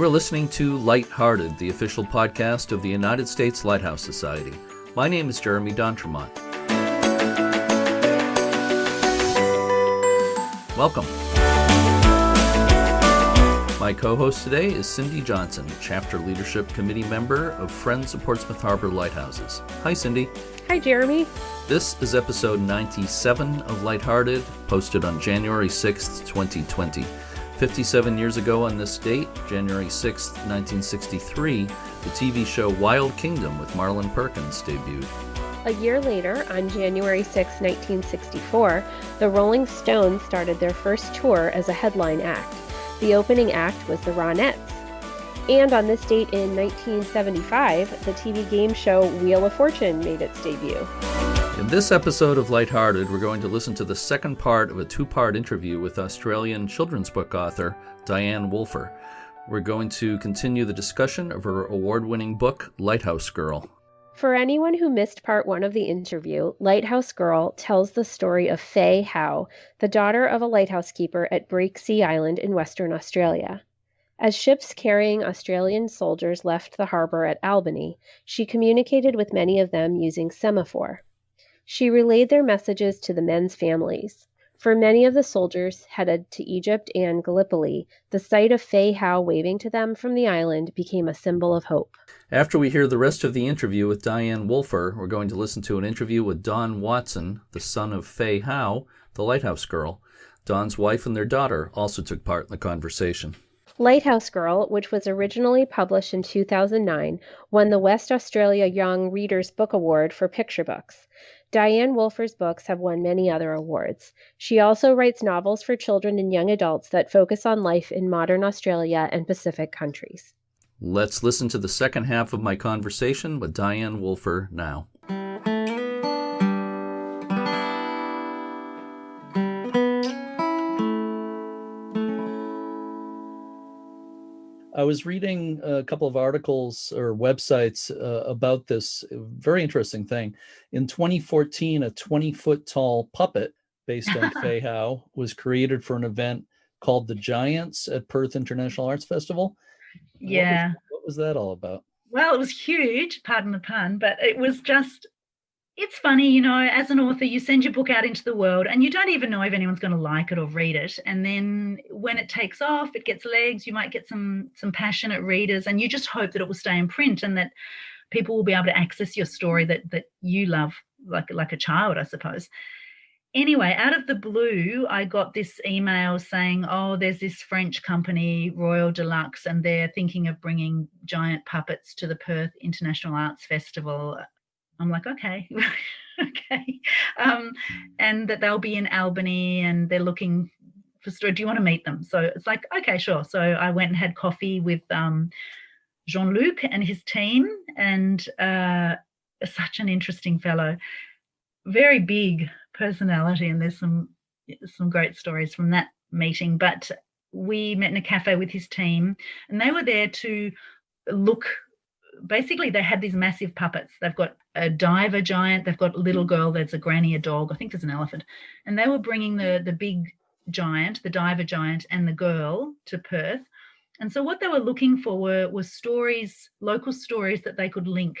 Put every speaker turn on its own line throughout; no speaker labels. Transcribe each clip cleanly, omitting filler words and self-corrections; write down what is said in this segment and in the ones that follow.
You are listening to Lighthearted, the official podcast of the United States Lighthouse Society. My name is Jeremy D'Entremont. Welcome. My co-host today is Cindy Johnson, Chapter Leadership Committee member of Friends of Portsmouth Harbor Lighthouses. Hi, Cindy.
Hi, Jeremy.
This is episode 97 of Lighthearted, posted on January 6th, 2020. 57 years ago on this date, January 6th, 1963, the TV show Wild Kingdom with Marlon Perkins debuted.
A year later, on January 6, 1964, the Rolling Stones started their first tour as a headline act. The opening act was the Ronettes. And on this date in 1975, the TV game show Wheel of Fortune made its debut.
In this episode of Lighthearted, we're going to listen to the second part of a two-part interview with Australian children's book author Dianne Wolfer. We're going to continue the discussion of her award-winning book, Lighthouse Girl.
For anyone who missed part one of the interview, Lighthouse Girl tells the story of Fay Howe, the daughter of a lighthouse keeper at Breaksea Island in Western Australia. As ships carrying Australian soldiers left the harbor at Albany, she communicated with many of them using semaphore. She relayed their messages to the men's families. For many of the soldiers headed to Egypt and Gallipoli, the sight of Fay Howe waving to them from the island became a symbol of hope.
After we hear the rest of the interview with Dianne Wolfer, we're going to listen to an interview with Don Watson, the son of Fay Howe, the Lighthouse Girl. Don's wife and their daughter also took part in the conversation.
Lighthouse Girl, which was originally published in 2009, won the West Australia Young Readers Book Award for picture books. Dianne Wolfer's books have won many other awards. She also writes novels for children and young adults that focus on life in modern Australia and Pacific countries.
Let's listen to the second half of my conversation with Dianne Wolfer now. I was reading a couple of articles or websites about this very interesting thing. In 2014, a 20-foot tall puppet based on Fay Howe was created for an event called The Giants at Perth International Arts Festival.
Yeah.
What was that all about?
Well, it was huge, pardon the pun, but it was just, it's funny, you know, as an author, you send your book out into the world and you don't even know if anyone's going to like it or read it. And then when it takes off, it gets legs, you might get some passionate readers, and you just hope that it will stay in print and that people will be able to access your story that you love like a child, I suppose. Anyway, out of the blue, I got this email saying, oh, there's this French company, Royal Deluxe, and they're thinking of bringing giant puppets to the Perth International Arts Festival. I'm like, okay, okay. And that they'll be in Albany and they're looking for story. Do you want to meet them? So it's like, okay, sure. So I went and had coffee with Jean-Luc and his team, and such an interesting fellow, very big personality, and there's some great stories from that meeting. But we met in a cafe with his team, and they were there to look. Basically, they had these massive puppets. They've got a diver giant, they've got a little girl, there's a granny, a dog, I think there's an elephant. And they were bringing the big giant, the diver giant, and the girl to Perth. And so what they were looking for were stories, local stories that they could link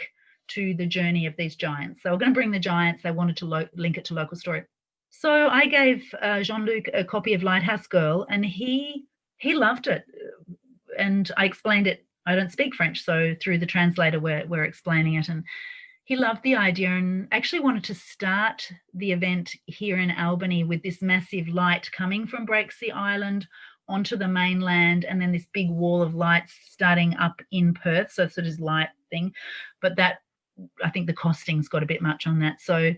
to the journey of these giants. They were going to bring the giants, they wanted to link it to local story. So I gave Jean-Luc a copy of Lighthouse Girl, and he loved it. And I explained it. I don't speak French, so through the translator we're explaining it, and he loved the idea and actually wanted to start the event here in Albany with this massive light coming from Breaksea Island onto the mainland, and then this big wall of lights starting up in Perth, so it's sort of light thing. But that, I think the costing's got a bit much on that. So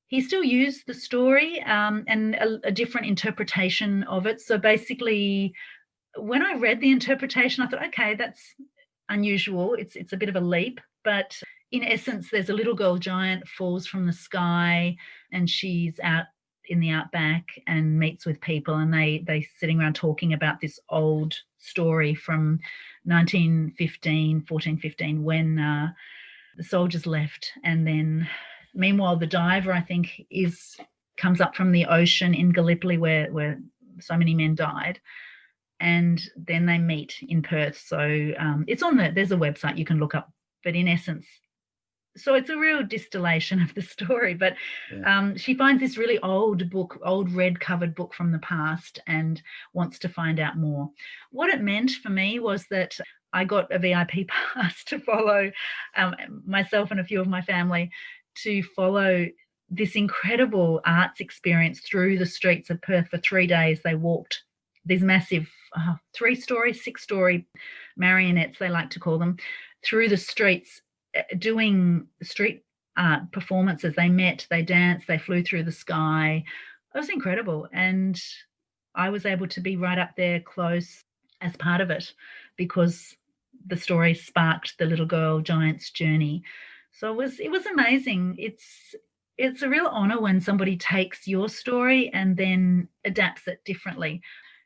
he still used the story and a different interpretation of it. So basically, when I read the interpretation, I thought, okay, that's unusual. It's a bit of a leap, but in essence, there's a little girl giant falls from the sky, and she's out in the outback and meets with people, and they sitting around talking about this old story from 1415, when the soldiers left. And then meanwhile, the diver, I think, comes up from the ocean in Gallipoli where so many men died. and then they meet in Perth. So it's on there's a website you can look up, but in essence, so it's a real distillation of the story. But she finds this really old book, old red covered book from the past, and wants to find out more. What it meant for me was that I got a VIP pass to follow myself and a few of my family, to follow this incredible arts experience through the streets of Perth for 3 days. They walked these massive 3-story, 6-story marionettes, they like to call them, through the streets, doing street art performances. They met, they danced, they flew through the sky. It was incredible. And I was able to be right up there close as part of it, because the story sparked the little girl giant's journey. So it was amazing. It's a real honor when somebody takes your story and then adapts it differently.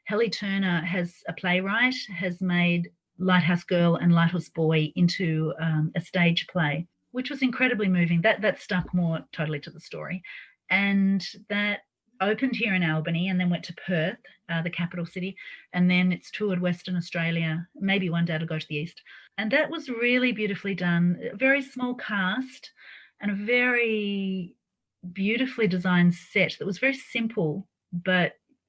Helly Turner, a playwright, has made Lighthouse Girl and Lighthouse Boy into a stage play, which was incredibly moving. That stuck more totally to the story. And that opened here in Albany and then went to Perth, the capital city, and then it's toured Western Australia. Maybe one day it'll go to the east. And that was really beautifully done. A very small cast and a very beautifully designed set that was very simple,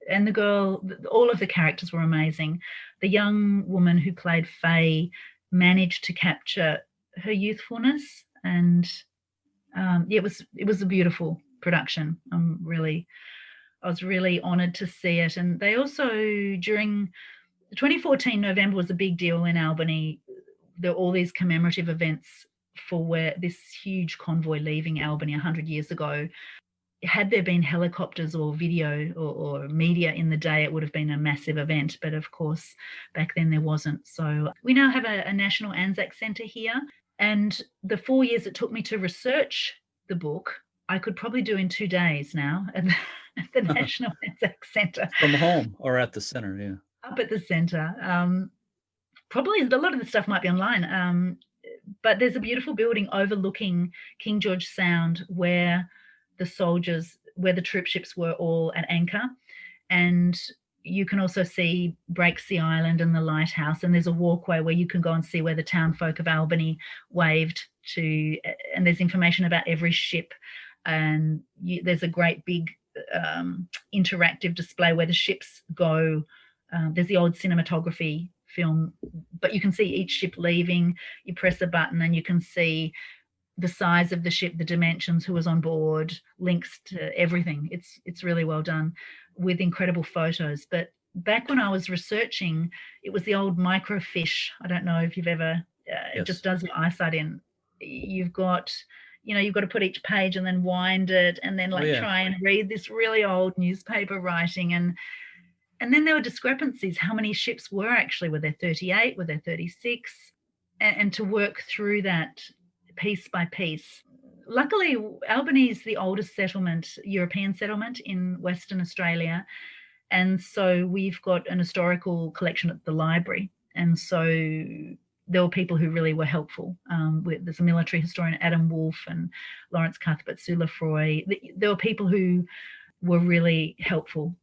and the girl, all of the characters were amazing. The young woman who played Faye managed to capture her youthfulness, and it was a beautiful production. I was really honoured to see it. And they also, during 2014 November was a big deal in Albany. There were all these commemorative events for where this huge convoy leaving Albany 100 years ago. Had there been helicopters or video or media in the day, it would have been a massive event. But of course, back then there wasn't. So we now have a National Anzac Centre here. And the 4 years it took me to research the book, I could probably do in 2 days now at the National Anzac Centre.
From home or at the centre, yeah.
Up at the centre. Probably a lot of the stuff might be online. But there's a beautiful building overlooking King George Sound where the troop ships were all at anchor. And you can also see Breaksea Island and the lighthouse. And there's a walkway where you can go and see where the town folk of Albany waved to. And there's information about every ship. And there's a great big interactive display where the ships go. There's the old cinematography film, but you can see each ship leaving. You press a button and you can see the size of the ship, the dimensions, who was on board, links to everything. It's really well done with incredible photos. But back when I was researching, it was the old microfiche. I don't know if you've ever, it just does your eyesight in. You've got to put each page and then wind it and then try and read this really old newspaper writing. And then there were discrepancies. How many ships were there 38? Were there 36? And to work through that piece by piece. Luckily, Albany is the oldest European settlement in Western Australia. And so we've got an historical collection at the library. And so there were people who really were helpful. There's a military historian, Dianne Wolfer, and Lawrence Cuthbert, Sue Lefroy. There were people who were really helpful,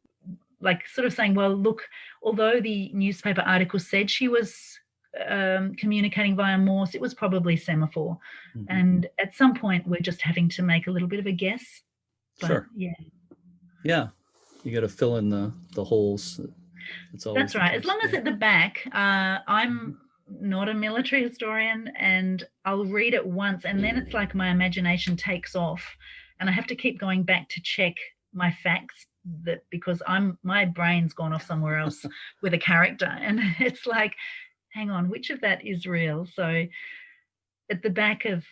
like sort of saying, well, look, although the newspaper article said she was communicating via Morse, it was probably semaphore. Mm-hmm. And at some point, we're just having to make a little bit of a guess. But,
sure. Yeah. You got to fill in the holes.
That's right. As long as at the back, I'm not a military historian, and I'll read it once, and then it's like my imagination takes off, and I have to keep going back to check my facts, because my brain's gone off somewhere else with a character, and it's like, hang on, which of that is real? So at the back of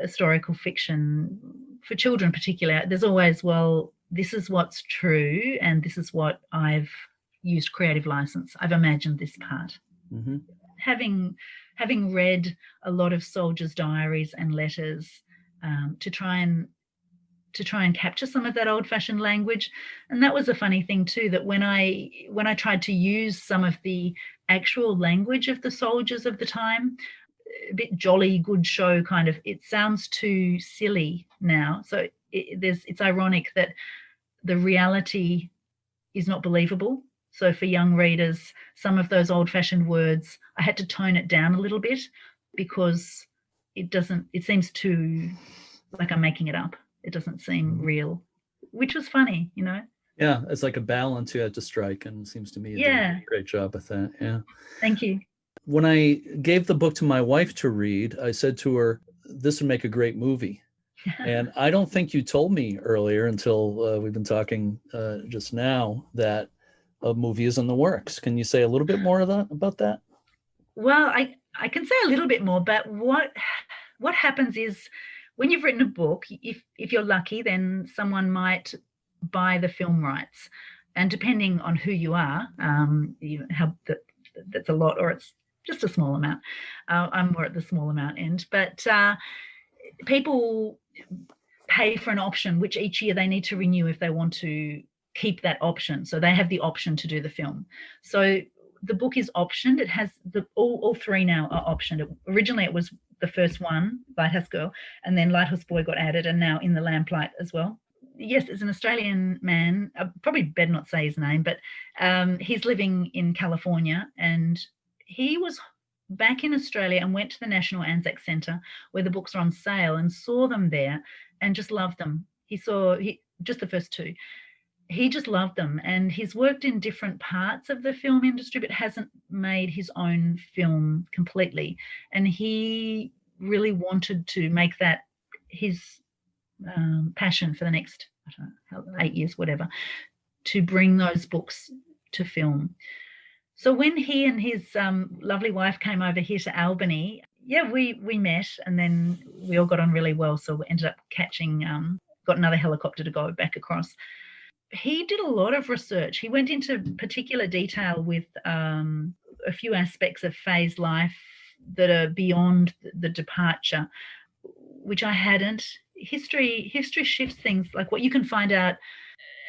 historical fiction, for children particularly, there's always, well, this is what's true and this is what I've used creative license. I've imagined this part. Mm-hmm. Having read a lot of soldiers' diaries and letters to try and capture some of that old-fashioned language. And that was a funny thing too, that when I tried to use some of the actual language of the soldiers of the time, a bit jolly good show kind of, it sounds too silly now. So it's ironic that the reality is not believable. So for young readers, some of those old-fashioned words, I had to tone it down a little bit because it seems too like I'm making it up. It doesn't seem real, which was funny, you know?
Yeah, it's like a balance you had to strike, and it seems to me you did a great job with that. Yeah.
Thank you.
When I gave the book to my wife to read, I said to her, this would make a great movie. And I don't think you told me earlier until we've been talking just now that a movie is in the works. Can you say a little bit more about that?
Well, I can say a little bit more, but what happens is when you've written a book, if you're lucky, then someone might buy the film rights. And depending on who you are, that's a lot or it's just a small amount. I'm more at the small amount end. But people pay for an option, which each year they need to renew if they want to keep that option. So they have the option to do the film. So the book is optioned. It has all three now are optioned. Originally it was the first one, Lighthouse Girl, and then Lighthouse Boy got added, and now In the Lamplight as well. Yes, it's an Australian man. I probably better not say his name, but he's living in California, and he was back in Australia and went to the National Anzac Centre where the books are on sale and saw them there and just loved them. Just the first two. He just loved them, and he's worked in different parts of the film industry but hasn't made his own film completely. And he really wanted to make that his passion for the next, I don't know, 8 years, whatever, to bring those books to film. So when he and his lovely wife came over here to Albany, we met, and then we all got on really well. So we ended up got another helicopter to go back across. He did a lot of research. He went into particular detail with a few aspects of Faye's life that are beyond the departure, which I hadn't. History shifts things, like what you can find out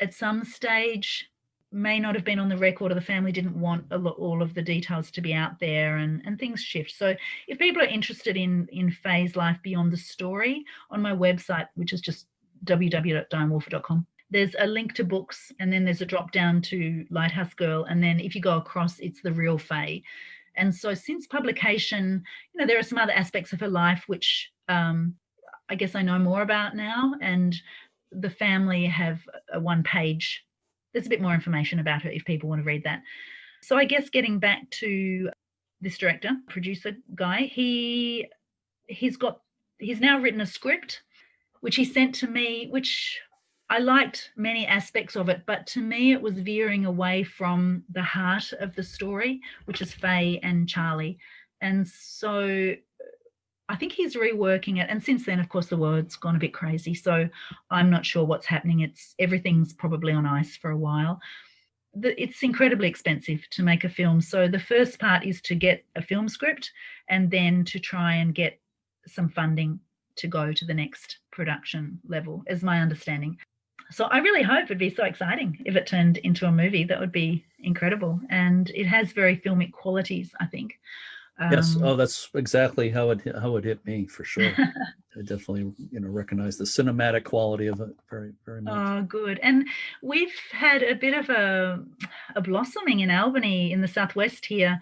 at some stage may not have been on the record, or the family didn't want all of the details to be out there, and things shift. So if people are interested in Faye's life beyond the story, on my website, which is just www.diannewolfer.com, there's a link to books, and then there's a drop down to Lighthouse Girl, and then if you go across, it's the real Faye. And so since publication, there are some other aspects of her life which I guess I know more about now, and the family have a one-page. There's a bit more information about her if people want to read that. So I guess getting back to this director, producer guy, he's now written a script, which he sent to me, which I liked many aspects of it, but to me it was veering away from the heart of the story, which is Faye and Charlie. And so I think he's reworking it. And since then, of course, the world's gone a bit crazy. So I'm not sure what's happening. Everything's probably on ice for a while. It's incredibly expensive to make a film. So the first part is to get a film script, and then to try and get some funding to go to the next production level, is my understanding. So I really hope it'd be so exciting if it turned into a movie. That would be incredible. And it has very filmic qualities, I think.
Yes. Oh, that's exactly how it hit me, for sure. I definitely, recognize the cinematic quality of it very, very much.
Oh, good. And we've had a bit of a blossoming in Albany, in the southwest here.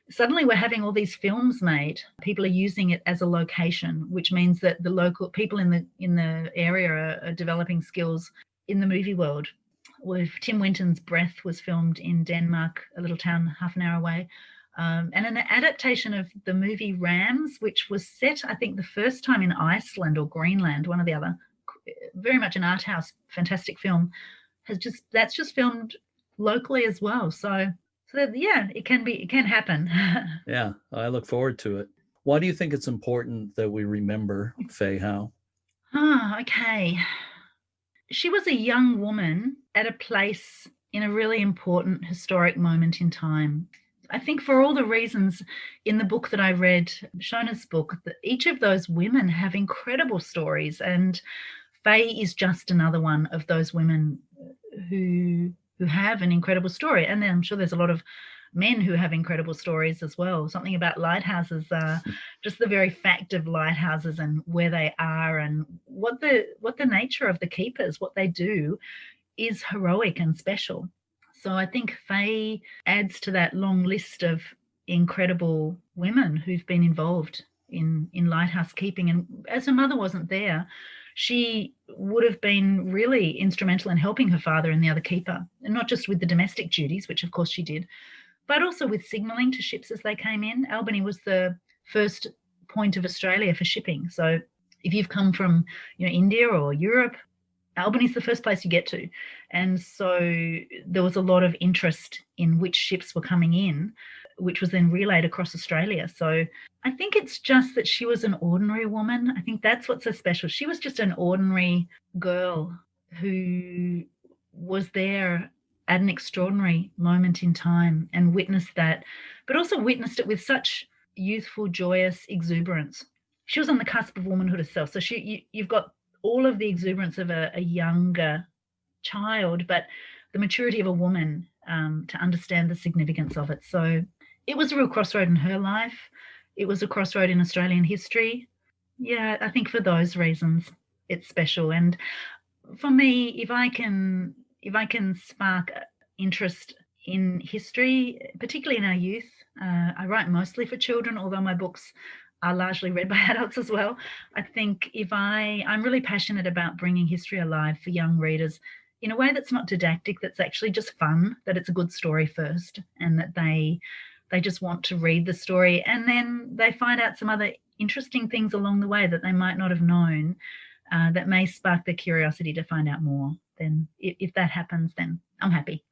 Suddenly we're having all these films made. People are using it as a location, which means that the local people in the area are developing skills in the movie world. With Tim Winton's Breath was filmed in Denmark, a little town half an hour away. And an adaptation of the movie Rams, which was set, I think, the first time in Iceland or Greenland, one or the other, very much an art house, fantastic film, that's just filmed locally as well. So yeah, it can happen.
Yeah, I look forward to it. Why do you think it's important that we remember Fay Howe?
Okay. She was a young woman at a place in a really important historic moment in time. I think for all the reasons in the book that I read, Shona's book, that each of those women have incredible stories, and Faye is just another one of those women who have an incredible story. And then I'm sure there's a lot of men who have incredible stories as well. Something about lighthouses, just the very fact of lighthouses and where they are, and what the nature of the keepers, what they do, is heroic and special. So I think Fay adds to that long list of incredible women who've been involved in lighthouse keeping. And as her mother wasn't there, she would have been really instrumental in helping her father and the other keeper, and not just with the domestic duties, which of course she did, but also with signalling to ships as they came in. Albany was the first point of Australia for shipping. So if you've come from, India or Europe, Albany's the first place you get to. And so there was a lot of interest in which ships were coming in, which was then relayed across Australia. So I think it's just that she was an ordinary woman. I think that's what's so special. She was just an ordinary girl who was there at an extraordinary moment in time and witnessed that, but also witnessed it with such youthful, joyous exuberance. She was on the cusp of womanhood herself. So you've got all of the exuberance of a younger child, but the maturity of a woman to understand the significance of it. So it was a real crossroad in her life. It was a crossroad in Australian history. Yeah, I think for those reasons, it's special. And for me, if I can spark interest in history, particularly in our youth, I write mostly for children, although my books are largely read by adults as well. I think I'm really passionate about bringing history alive for young readers in a way that's not didactic, that's actually just fun, that it's a good story first, and that they just want to read the story, and then they find out some other interesting things along the way that they might not have known, that may spark their curiosity to find out more. Then if that happens, then I'm happy.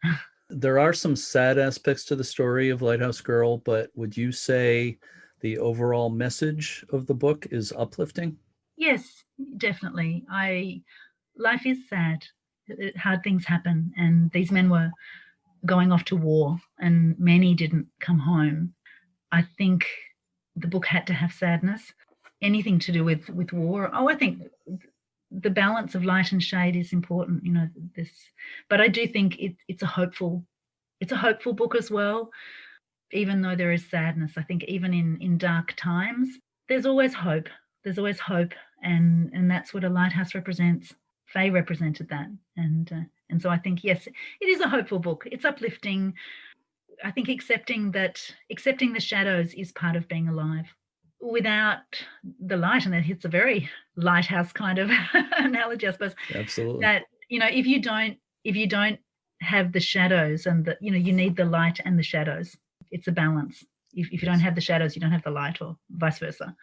There are some sad aspects to the story of Lighthouse Girl, but would you say the overall message of the book is uplifting?
Yes, definitely. Life is sad. Hard things happen, and these men were going off to war, and many didn't come home. I think the book had to have sadness, anything to do with war. I think the balance of light and shade is important, but I do think it's a hopeful book as well. Even though there is sadness, I think even in dark times, there's always hope. There's always hope, and that's what a lighthouse represents. Fay represented that, and so I think, yes, it is a hopeful book. It's uplifting. I think accepting the shadows is part of being alive. Without the light, and it's a very lighthouse kind of analogy, I suppose.
Absolutely.
That if you don't have the shadows, and you need the light and the shadows. It's a balance. If you don't have the shadows, you don't have the light, or vice versa.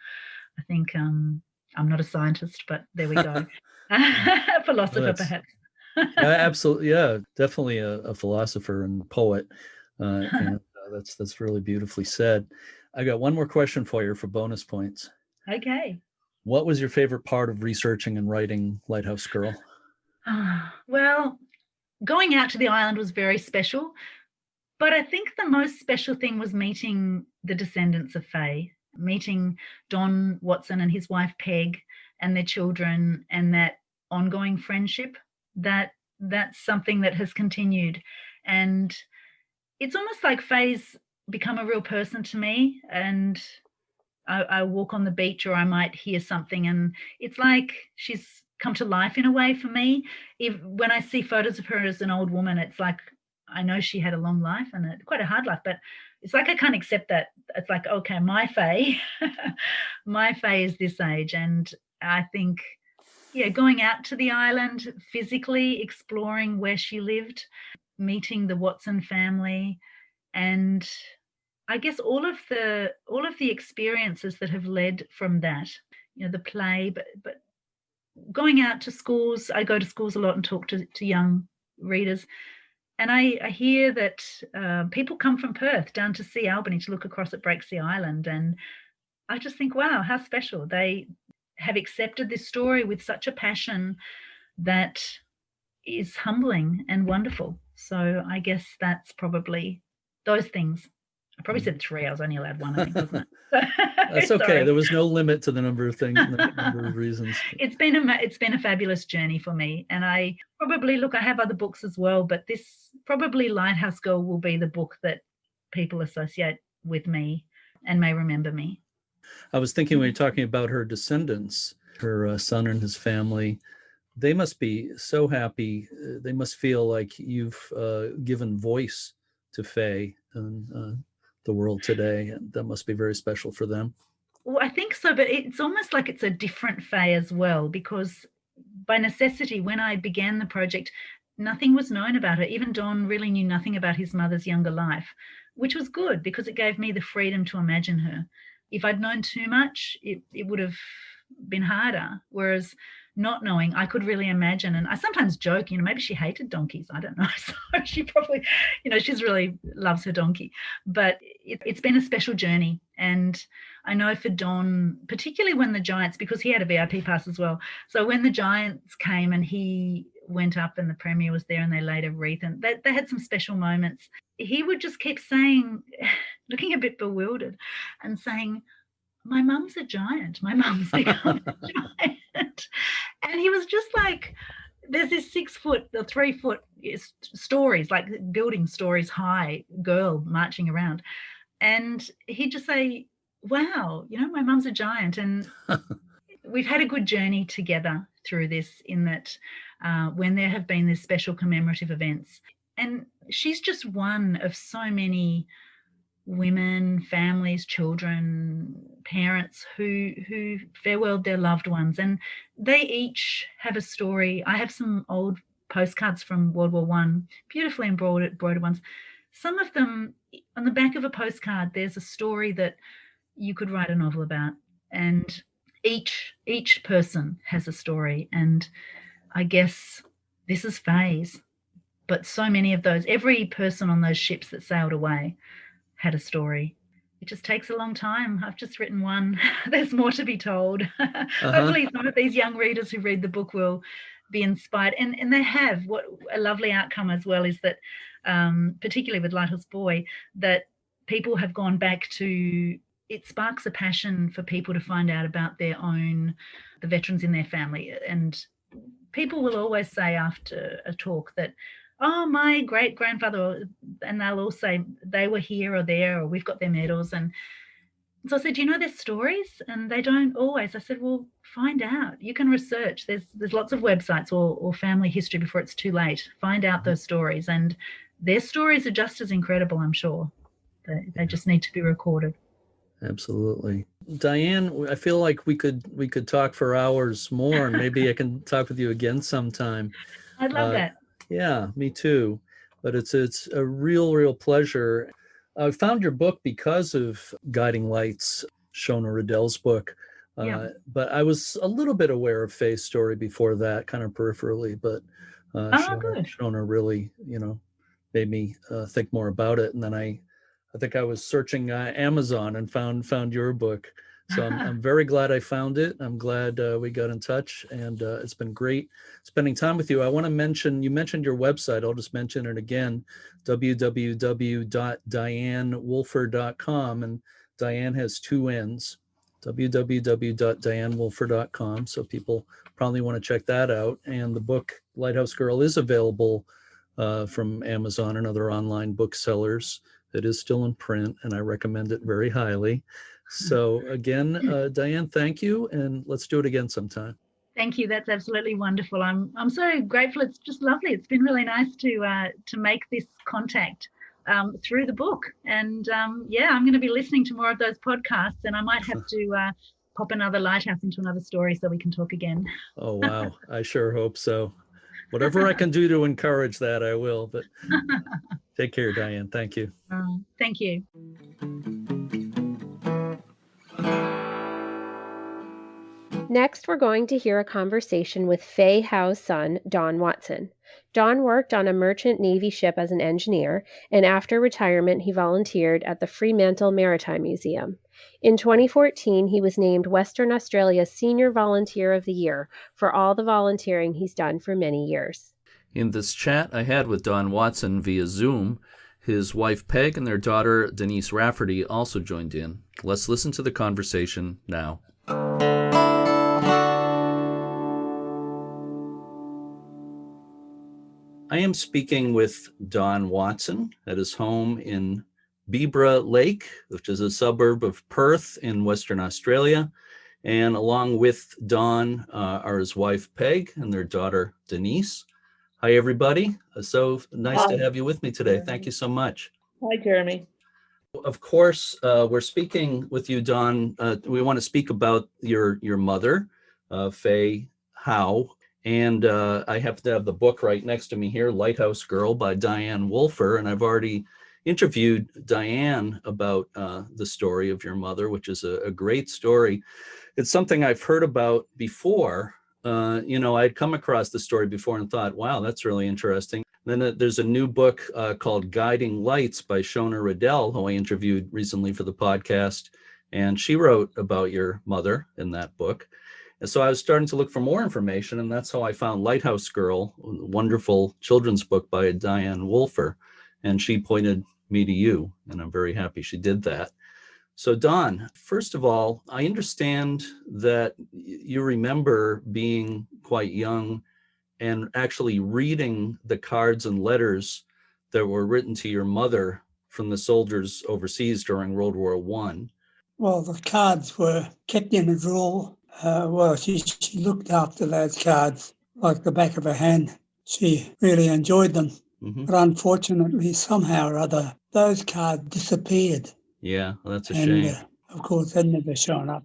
I think I'm not a scientist, but there we go. A philosopher, perhaps.
Absolutely. Yeah, definitely a philosopher and poet. And that's really beautifully said. I got one more question for you for bonus points.
Okay.
What was your favorite part of researching and writing Lighthouse Girl?
Well, going out to the island was very special. But I think the most special thing was meeting the descendants of Fay, meeting Don Watson and his wife Peg and their children, and that ongoing friendship. That's something that has continued. And it's almost like Fay's become a real person to me. And I walk on the beach, or I might hear something, and it's like she's come to life in a way for me. When I see photos of her as an old woman, it's like, I know she had a long life and quite a hard life, but it's like I can't accept that. It's like, okay, my Fay is this age. And I think, going out to the island, physically exploring where she lived, meeting the Watson family, and I guess all of the experiences that have led from that, the play, but going out to schools. I go to schools a lot and talk to young readers. And I hear that people come from Perth down to see Albany to look across at Breaksea Island. And I just think, wow, how special. They have accepted this story with such a passion that is humbling and wonderful. So I guess that's probably those things. I probably said 3. I was only allowed 1, I think, wasn't it?
That's okay. There was no limit to the number of things, the number of reasons.
It's been a fabulous journey for me. And I have other books as well, but this probably Lighthouse Girl will be the book that people associate with me and may remember me.
I was thinking when you're talking about her descendants, her son and his family, they must be so happy. They must feel like you've given voice to Faye and the world today, and that must be very special for them.
Well, I think so, but it's almost like it's a different Faye as well, because by necessity, when I began the project, nothing was known about her. Even Don really knew nothing about his mother's younger life, which was good because it gave me the freedom to imagine her. If I'd known too much, it would have been harder. Whereas not knowing, I could really imagine. And I sometimes joke, maybe she hated donkeys. I don't know. So she probably, she's really loves her donkey. But it's been a special journey. And I know for Don, particularly when the Giants, because he had a VIP pass as well. So when the Giants came and he went up and the Premier was there and they laid a wreath and they had some special moments, he would just keep saying, looking a bit bewildered and saying, my mum's a giant. My mum's become a giant. And he was just like, there's this 6 foot or 3 foot stories, like building stories high girl marching around. And he'd just say, wow, my mum's a giant. And we've had a good journey together through this, in that when there have been these special commemorative events. And she's just one of so many women, families, children, parents who farewelled their loved ones, and they each have a story. I have some old postcards from World War I, beautifully embroidered ones. Some of them, on the back of a postcard, there's a story that you could write a novel about, and each person has a story. And I guess this is Faye's, but so many of those, every person on those ships that sailed away had a story. It just takes a long time. I've just written one. There's more to be told. Hopefully some of these young readers who read the book will be inspired. And they have. What a lovely outcome as well is that, particularly with Lighthouse Boy, that people have gone back to, it sparks a passion for people to find out about the veterans in their family. And people will always say after a talk that, oh, my great-grandfather, and they'll all say they were here or there, or we've got their medals. And so I said, do you know their stories? And they don't always. I said, well, find out. You can research. There's lots of websites or family history before it's too late. Find out those stories. And their stories are just as incredible, I'm sure. They just need to be recorded.
Absolutely. Diane, I feel like we could talk for hours more, and maybe I can talk with you again sometime.
I'd love that.
Yeah, me too. But it's a real pleasure. I found your book because of Guiding Lights, Shona Riddell's book. But I was a little bit aware of Faye's story before that, kind of peripherally. But Shona really, made me think more about it. And then I think I was searching Amazon and found your book. So I'm very glad I found it. I'm glad we got in touch, and it's been great spending time with you. I want to mention, you mentioned your website. I'll just mention it again, www.diannewolfer.com, and Diane has 2 N's, www.diannewolfer.com. So people probably want to check that out. And the book Lighthouse Girl is available from Amazon and other online booksellers. It is still in print, and I recommend it very highly. So again, Diane, thank you, and let's do it again sometime.
Thank you. That's absolutely wonderful. I'm so grateful. It's just lovely. It's been really nice to make this contact through the book. And I'm going to be listening to more of those podcasts, and I might have to pop another lighthouse into another story so we can talk again.
Oh, wow. I sure hope so. Whatever I can do to encourage that, I will. But take care, Diane. Thank you.
Thank you.
Next, we're going to hear a conversation with Fay Howe's son, Don Watson. Don worked on a merchant Navy ship as an engineer, and after retirement, he volunteered at the Fremantle Maritime Museum. In 2014, he was named Western Australia's Senior Volunteer of the Year for all the volunteering he's done for many years.
In this chat I had with Don Watson via Zoom, his wife Peg and their daughter Denise Rafferty also joined in. Let's listen to the conversation now.
I am speaking with Don Watson at his home in Bibra Lake, which is a suburb of Perth in Western Australia. And along with Don are his wife, Peg, and their daughter, Denise. Hi, everybody. So nice to have you with me today. Thank you so much.
Hi, Jeremy.
Of course, we're speaking with you, Don. We want to speak about your mother, Fay Howe. And I happen to have the book right next to me here, Lighthouse Girl by Dianne Wolfer. And I've already interviewed Diane about the story of your mother, which is a great story. It's something I've heard about before. I'd come across the story before and thought, wow, that's really interesting. Then there's a new book called Guiding Lights by Shona Riddell, who I interviewed recently for the podcast. And she wrote about your mother in that book. And so I was starting to look for more information, and that's how I found Lighthouse Girl, a wonderful children's book by Dianne Wolfer. And she pointed me to you, and I'm very happy she did that. So Don, first of all, I understand that you remember being quite young and actually reading the cards and letters that were written to your mother from the soldiers overseas during World War I.
Well, the cards were kept in a drawer. She looked after those cards like the back of her hand. She really enjoyed them. Mm-hmm. But unfortunately, somehow or other, those cards disappeared.
Yeah, well, that's a shame.
Of course, they'd never shown up.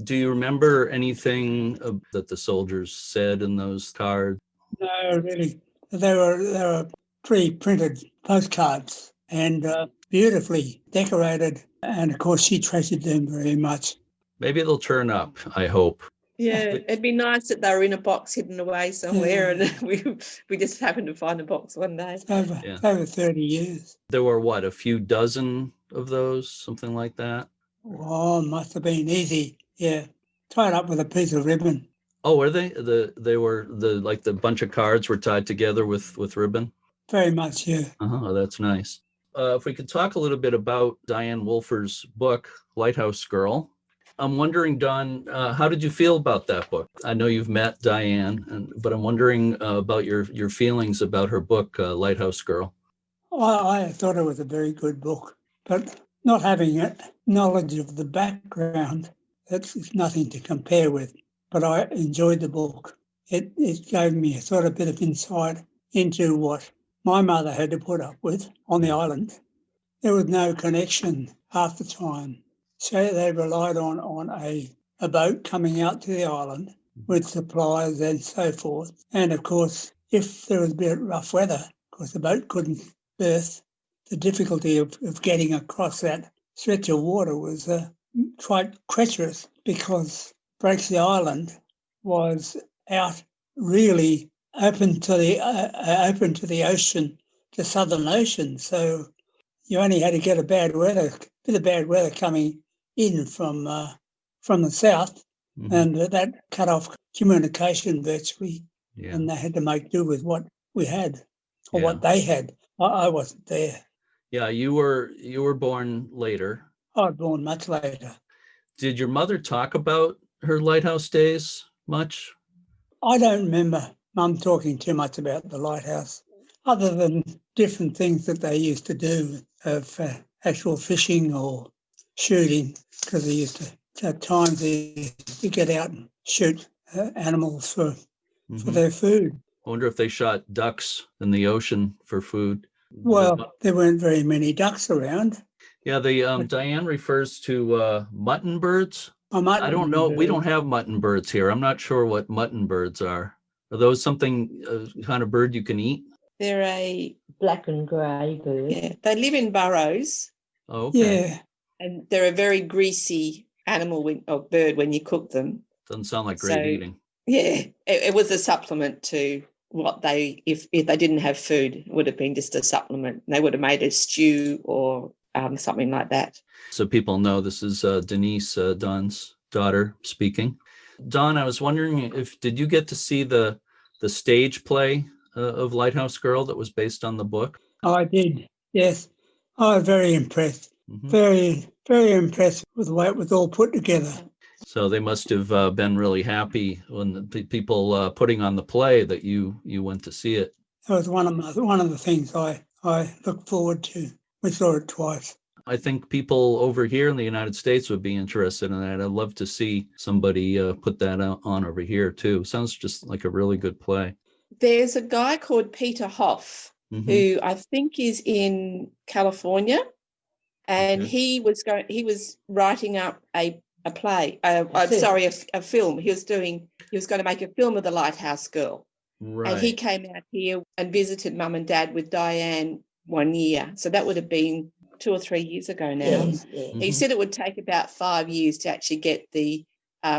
Do you remember anything that the soldiers said in those cards?
No, really. They were pre-printed postcards and beautifully decorated. And of course, she treasured them very much.
Maybe it'll turn up, I hope.
Yeah, it'd be nice that they were in a box hidden away somewhere, and we just happened to find a box one day.
It's over 30 years.
There were, a few dozen of those, something like that?
Oh, must have been easy, yeah. Tied up with a piece of ribbon.
Oh, were they? They were the bunch of cards were tied together with ribbon?
Very much, yeah.
Oh, that's nice. If we could talk a little bit about Dianne Wolfer's book, Lighthouse Girl. I'm wondering, Don, how did you feel about that book? I know you've met Diane, but I'm wondering about your feelings about her book, Lighthouse Girl.
I thought it was a very good book, but not having knowledge of the background, that's nothing to compare with. But I enjoyed the book. It gave me a sort of bit of insight into what my mother had to put up with on the island. There was no connection half the time. So they relied on a boat coming out to the island with supplies and so forth. And of course, if there was a bit of rough weather, because the boat couldn't berth, the difficulty of getting across that stretch of water was quite treacherous, because Breaksea Island was out really open to the ocean, the Southern Ocean. So you only had to get a bit of bad weather coming in from the south, mm-hmm. and that cut off communication virtually, and they had to make do with what we had or what they had. I wasn't there.
Yeah, you were born later.
I was born much later.
Did your mother talk about her lighthouse days much?
I don't remember Mum talking too much about the lighthouse, other than different things that they used to do of actual fishing or shooting, because they used to, at times, they used to get out and shoot animals for their food.
I wonder if they shot ducks in the ocean for food.
Well, there weren't very many ducks around.
Yeah, Diane refers to mutton birds. I don't know. We don't have mutton birds here. I'm not sure what mutton birds are. Are those something kind of bird you can eat?
They're a
black and grey bird.
Yeah, they live in burrows.
Oh, okay.
Yeah.
And they're a very greasy animal or bird when you cook them.
Doesn't sound like great eating.
Yeah, it was a supplement to what if they didn't have food, it would have been just a supplement. They would have made a stew or something like that.
So people know this is Denise, Don's daughter, speaking. Don, I was wondering did you get to see the stage play of Lighthouse Girl that was based on the book?
I did, yes. I was very impressed. Mm-hmm. Very, very impressed with the way it was all put together.
So they must have been really happy when the people putting on the play that you went to see it.
That was one of the things I looked forward to. We saw it twice.
I think people over here in the United States would be interested in that. I'd love to see somebody put that on over here too. Sounds just like a really good play.
There's a guy called Peter Hoff, who I think is in California, and he was writing up a play. A film. He was going to make a film of the Lighthouse Girl. Right. And he came out here and visited Mum and Dad with Diane one year. So that would have been 2 or 3 years ago now. Yes. He said it would take about 5 years to actually get the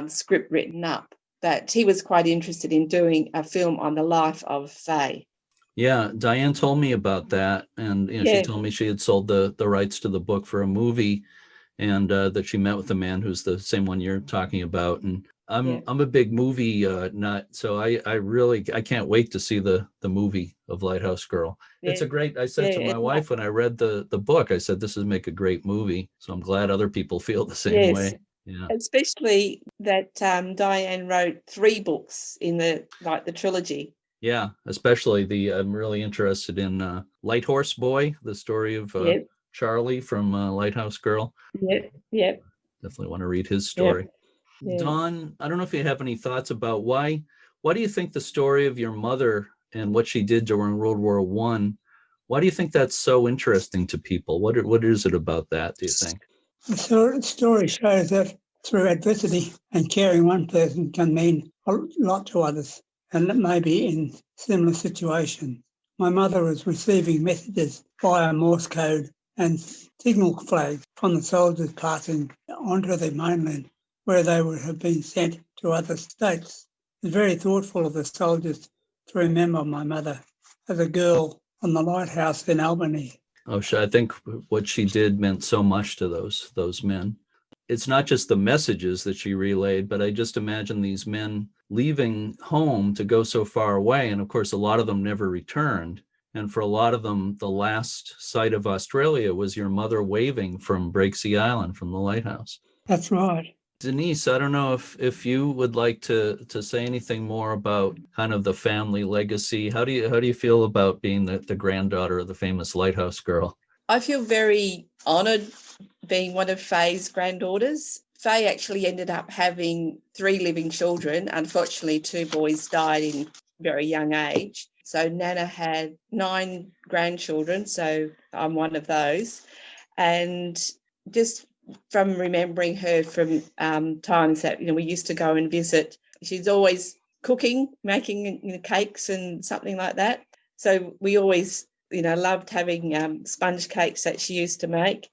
script written up, but he was quite interested in doing a film on the life of Fay.
Yeah, Diane told me about that, and she told me she had sold the rights to the book for a movie, and that she met with a man who's the same one you're talking about. And I'm a big movie nut, so I can't wait to see the movie of Lighthouse Girl. Yeah. It's a great. I said to my wife when I read the book, I said this would make a great movie. So I'm glad other people feel the same way. Yeah,
especially that Diane wrote 3 books in the trilogy.
Yeah, especially I'm really interested in Light Horse Boy, the story of Charlie from Lighthouse Girl.
Yep.
Definitely want to read his story. Yep. Dawn, I don't know if you have any thoughts about why do you think the story of your mother and what she did during World War I, why do you think that's so interesting to people? What is it about that, do you think?
The story shows that through adversity and caring one person can mean a lot to others, and that may be in similar situation. My mother was receiving messages via Morse code and signal flags from the soldiers passing onto the mainland, where they would have been sent to other states. It was very thoughtful of the soldiers to remember my mother as a girl on the lighthouse in Albany.
Oh, I think what she did meant so much to those men. It's not just the messages that she relayed, but I just imagine these men leaving home to go so far away. And of course, a lot of them never returned. And for a lot of them, the last sight of Australia was your mother waving from Breaksea Island, from the lighthouse.
That's right.
Denise, I don't know if you would like to say anything more about kind of the family legacy. How do you feel about being the granddaughter of the famous Lighthouse Girl?
I feel very honoured being one of Fay's granddaughters. Fay actually ended up having 3 living children. Unfortunately, 2 boys died in very young age. So Nana had 9 grandchildren, so I'm one of those. And just from remembering her from times that, we used to go and visit, she's always cooking, making cakes and something like that. So we always, loved having sponge cakes that she used to make.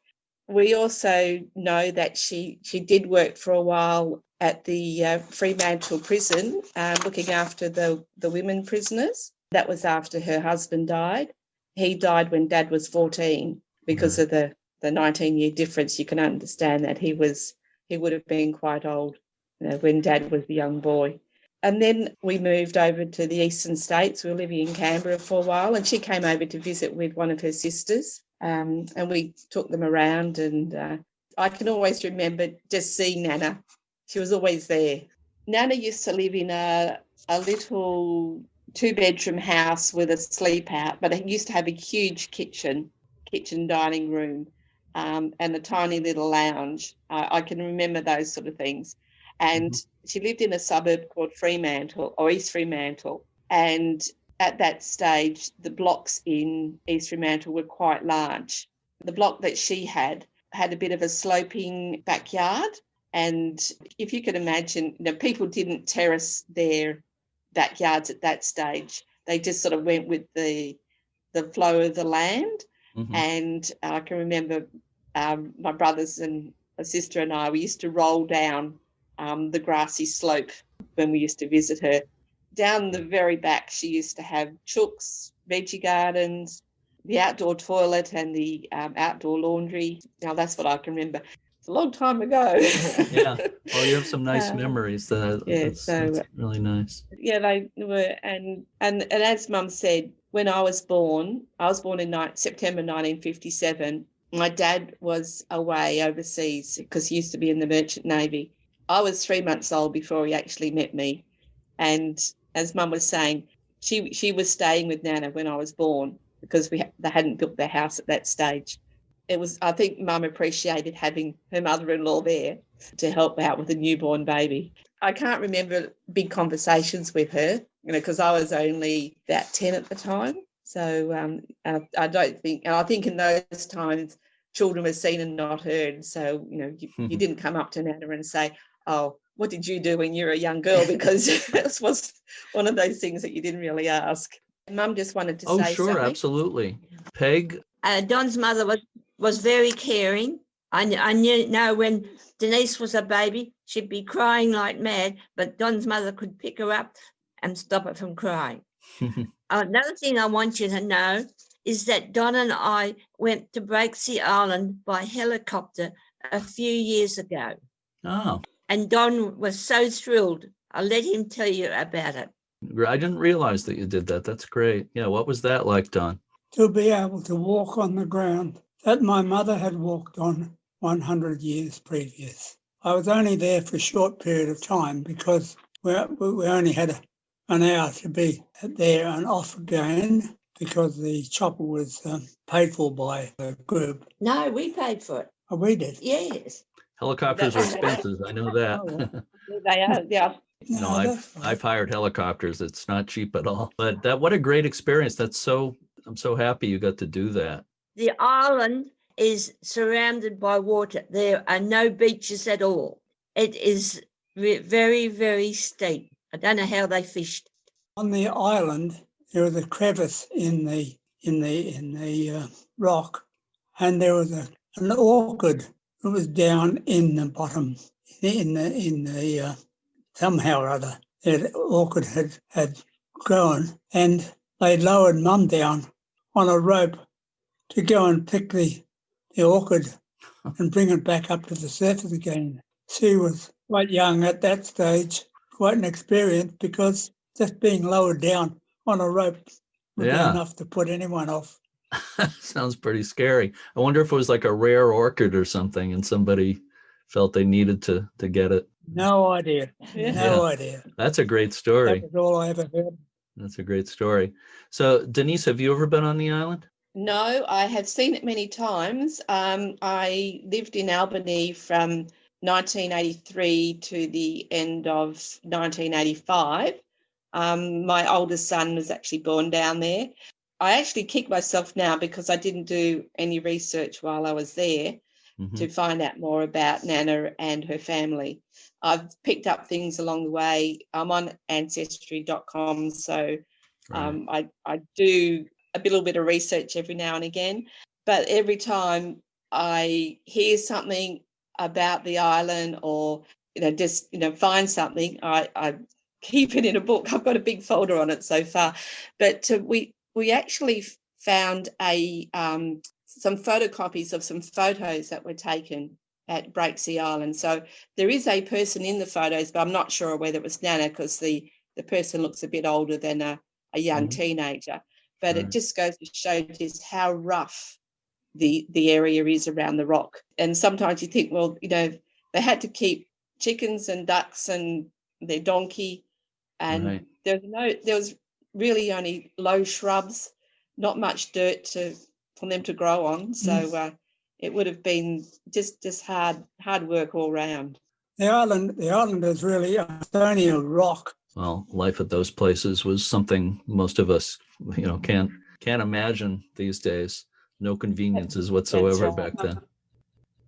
We also know that she did work for a while at the Fremantle prison, looking after the women prisoners. That was after her husband died. He died when Dad was 14 because of the 19-year difference. You can understand that he would have been quite old when Dad was a young boy. And then we moved over to the eastern states. We were living in Canberra for a while, and she came over to visit with one of her sisters, and we took them around. And I can always remember just seeing Nana. She was always there. Nana used to live in a little 2-bedroom house with a sleep out, but it used to have a huge kitchen dining room, and a tiny little lounge. I can remember those sort of things. And she lived in a suburb called Fremantle, or East Fremantle. And at that stage, the blocks in East Fremantle were quite large. The block that she had a bit of a sloping backyard. And if you could imagine, people didn't terrace their backyards at that stage. They just sort of went with the flow of the land. And I can remember my brothers and a sister and I, we used to roll down the grassy slope when we used to visit her. Down the very back, she used to have chooks, veggie gardens, the outdoor toilet and the outdoor laundry. Now, that's what I can remember. It's a long time ago.
Yeah. Well, you have some nice memories. That's really nice.
Yeah, they were. And as Mum said, when I was born in September 1957. My dad was away overseas because he used to be in the Merchant Navy. I was 3 months old before he actually met me. And as Mum was saying, she was staying with Nana when I was born because they hadn't built their house at that stage. I think Mum appreciated having her mother-in-law there to help out with a newborn baby. I can't remember big conversations with her, because I was only about 10 at the time. So I don't think, and I think in those times, children were seen and not heard. So, you didn't come up to Nana and say, oh, what did you do when you were a young girl? Because this was one of those things that you didn't really ask. Mum just wanted to say something.
Oh, sure, absolutely. Peg?
Don's mother was very caring. I know when Denise was a baby, she'd be crying like mad, but Don's mother could pick her up and stop her from crying. Another thing I want you to know is that Don and I went to Breaksea Island by helicopter a few years ago.
Oh.
And Don was so thrilled. I'll let him tell you about it.
I didn't realize that you did that. That's great. Yeah, what was that like, Don?
To be able to walk on the ground that my mother had walked on 100 years previous. I was only there for a short period of time because we only had an hour to be there and off again because the chopper was paid for by the group.
No, we paid for it.
Oh, we did?
Yes.
Helicopters are expensive. I know that.
Oh, they are, yeah.
No, I've hired helicopters. It's not cheap at all. But what a great experience. I'm so happy you got to do that.
The island is surrounded by water. There are no beaches at all. It is very, very steep. I don't know how they fished.
On the island, there was a crevice in the rock, and there was an orchid that was down in the bottom, in the somehow or other. The orchid had grown, and they lowered Mum down on a rope to go and pick the orchid and bring it back up to the surface again. She was quite young at that stage, quite an experience, because just being lowered down on a rope would be enough to put anyone off.
Sounds pretty scary. I wonder if it was like a rare orchid or something and somebody felt they needed to get it.
No idea. No idea.
That's a great story.
That was all I ever heard.
That's a great story. So, Denise, have you ever been on the island?
No, I have seen it many times. I lived in Albany from 1983 to the end of 1985. My oldest son was actually born down there. I actually kick myself now because I didn't do any research while I was there to find out more about Nana and her family. I've picked up things along the way. I'm on Ancestry.com, so I do a little bit of research every now and again. But every time I hear something about the island or, just, find something, I keep it in a book. I've got a big folder on it so far. But we actually found some photocopies of some photos that were taken at Breaksea Island. So there is a person in the photos, but I'm not sure whether it was Nana because the person looks a bit older than a young teenager. But it just goes to show just how rough the area is around the rock. And sometimes you think, well, they had to keep chickens and ducks and their donkey, and there was really only low shrubs, not much dirt for them to grow on. So it would have been just hard work all round.
The island is really a stony rock.
Well, life at those places was something most of us, can't imagine these days. No conveniences whatsoever back then.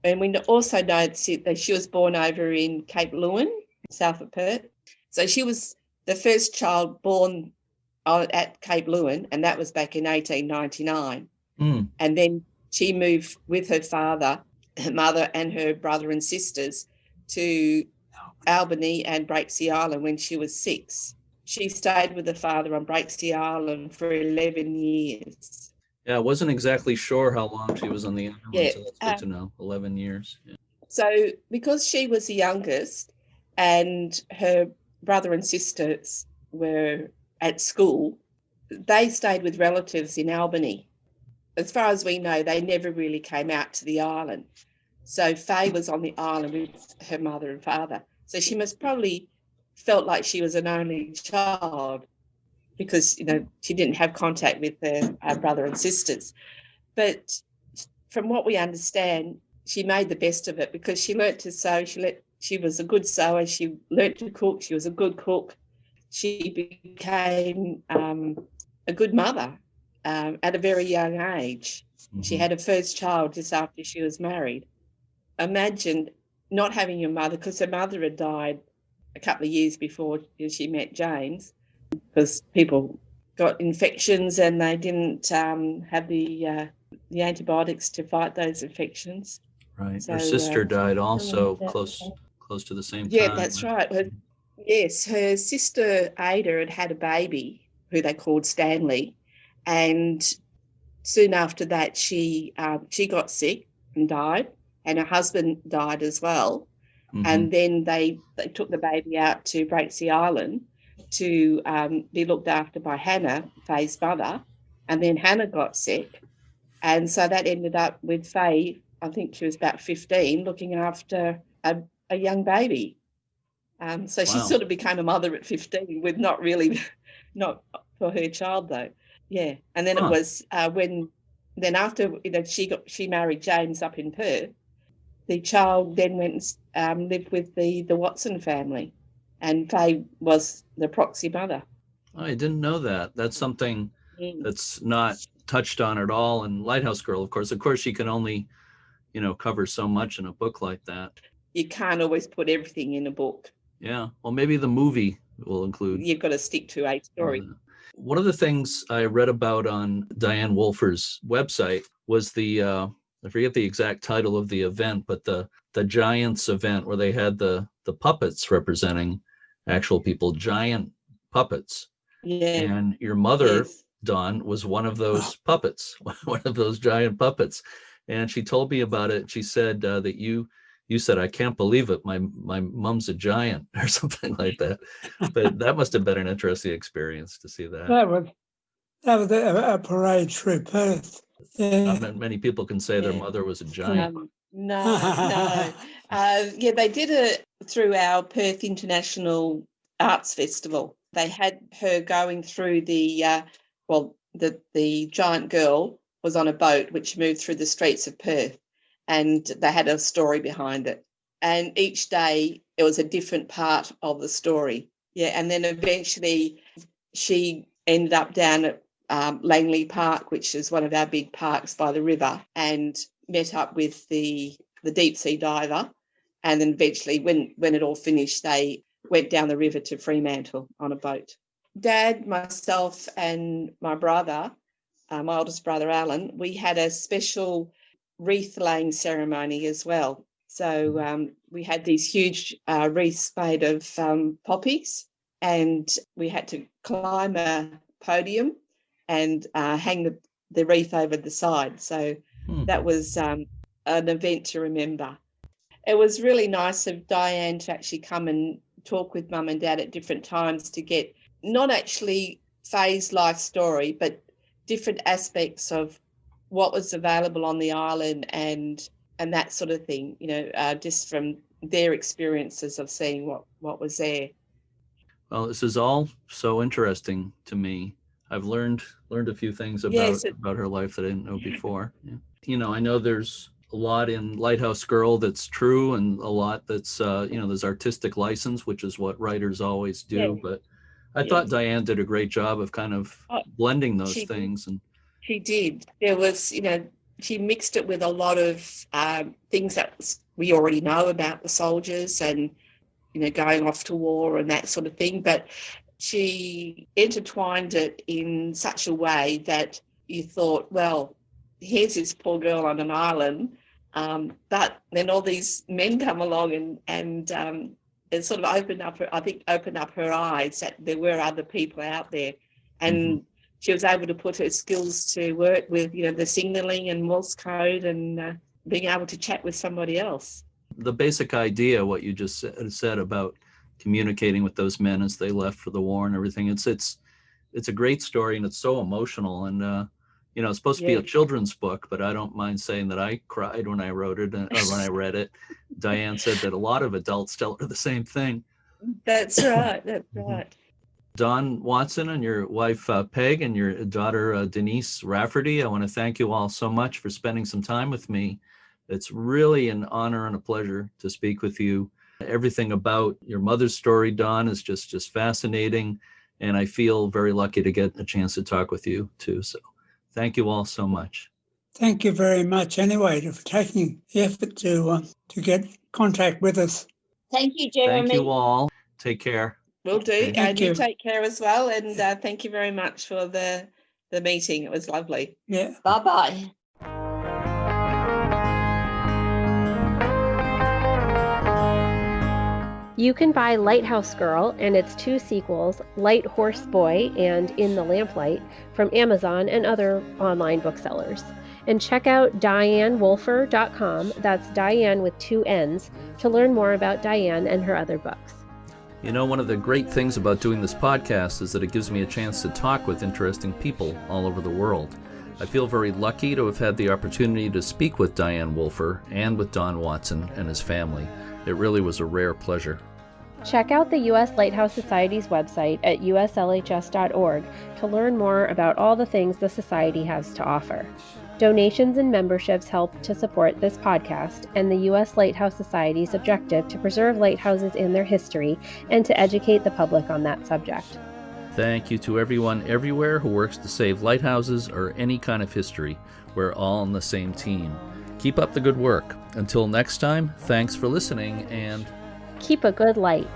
And we also know that she was born over in Cape Leeuwin, south of Perth. So she was the first child born at Cape Leeuwin, and that was back in 1899. And then she moved with her father, her mother and her brother and sisters to Albany and Breaksea Island when she was 6. She stayed with her father on Breaksea Island for 11 years.
Yeah, I wasn't exactly sure how long she was on the island, so that's good to know. 11 years. Yeah.
So because she was the youngest and her brother and sisters were at school, they stayed with relatives in Albany. As far as we know, they never really came out to the island. So Fay was on the island with her mother and father. So she must probably felt like she was an only child because, she didn't have contact with her brother and sisters. But from what we understand, she made the best of it because she learnt to sew. She was a good sewer. She learnt to cook. She was a good cook. She became a good mother at a very young age. Mm-hmm. She had her first child just after she was married. Imagine not having your mother, because her mother had died a couple of years before she met James, because people got infections and they didn't have the antibiotics to fight those infections.
Right. So, her sister died also close to the same time.
Yeah, that's right. Yes, her sister Ada had a baby who they called Stanley, and soon after that she got sick and died, and her husband died as well. Mm-hmm. And then they took the baby out to Breaksea Island to be looked after by Hannah, Fay's mother, and then Hannah got sick, and so that ended up with Fay. I think she was about 15, looking after a young baby. So she sort of became a mother at 15 with not for her child though. Yeah. And then it was after she married James up in Perth, the child then went and lived with the Watson family, and Fay was the proxy mother.
I didn't know that. That's something that's not touched on at all in Lighthouse Girl. Of course she can only cover so much in a book like that.
You can't always put everything in a book.
Yeah. Well, maybe the movie will include.
You've got to stick to a story.
One of the things I read about on Dianne Wolfer's website was I forget the exact title of the event, but the Giants event where they had the puppets representing actual people, giant puppets.
Yeah.
And your mother, Dawn, was one of those puppets, one of those giant puppets. And she told me about it. She said that you said, "I can't believe it. My mom's a giant," or something like that. But that must have been an interesting experience to see that.
That was a parade through Perth. Yeah.
Not many people can say their mother was a giant.
No. They did it through our Perth International Arts Festival. They had her going through the giant girl was on a boat which moved through the streets of Perth, and they had a story behind it. And each day it was a different part of the story. Yeah, and then eventually she ended up down at Langley Park, which is one of our big parks by the river, and met up with the deep sea diver. And then eventually when it all finished, they went down the river to Fremantle on a boat. Dad, myself and my brother, my oldest brother Alan, we had a special wreath laying ceremony as well. So we had these huge wreaths made of poppies, and we had to climb a podium and hang the wreath over the side. So that was an event to remember. It was really nice of Diane to actually come and talk with Mum and Dad at different times to get not actually Fay's life story, but different aspects of what was available on the island and that sort of thing, just from their experiences of seeing what was there.
Well, this is all so interesting to me. I've learned a few things about her life that I didn't know before. Yeah. I know there's a lot in Lighthouse Girl that's true, and a lot that's there's artistic license, which is what writers always do. Yeah. But I thought Diane did a great job of kind of blending those things. And
she did. There was, she mixed it with a lot of things that we already know about the soldiers and, going off to war and that sort of thing. But she intertwined it in such a way that you thought, well, here's this poor girl on an island, but then all these men come along and it sort of opened up her eyes that there were other people out there. And she was able to put her skills to work with, the signalling and Morse code and being able to chat with somebody else.
The basic idea, what you just said about communicating with those men as they left for the war and everything, it's a great story, and it's so emotional. And it's supposed to be a children's book, but I don't mind saying that I cried when I wrote it or when I read it. Diane said that a lot of adults tell her the same thing.
That's right. That's right.
Don Watson and your wife Peg and your daughter Denise Rafferty, I want to thank you all so much for spending some time with me. It's really an honor and a pleasure to speak with you. Everything about your mother's story, Don, is just fascinating, and I feel very lucky to get a chance to talk with you too. So thank you all so much.
Thank you very much anyway for taking the effort to get contact with us.
Thank you, Jeremy.
Thank you all. Take care.
Will do.
Thank
And
you.
you take care as well. And thank you very much for the meeting. It was lovely.
Yeah.
Bye-bye.
You can buy Lighthouse Girl and its 2 sequels, Light Horse Boy and In the Lamplight, from Amazon and other online booksellers. And check out DianneWolfer.com, that's Diane with 2 N's, to learn more about Diane and her other books.
You know, one of the great things about doing this podcast is that it gives me a chance to talk with interesting people all over the world. I feel very lucky to have had the opportunity to speak with Dianne Wolfer and with Don Watson and his family. It really was a rare pleasure.
Check out the U.S. Lighthouse Society's website at uslhs.org to learn more about all the things the Society has to offer. Donations and memberships help to support this podcast and the U.S. Lighthouse Society's objective to preserve lighthouses in their history and to educate the public on that subject.
Thank you to everyone everywhere who works to save lighthouses or any kind of history. We're all on the same team. Keep up the good work. Until next time, thanks for listening and
keep a good light.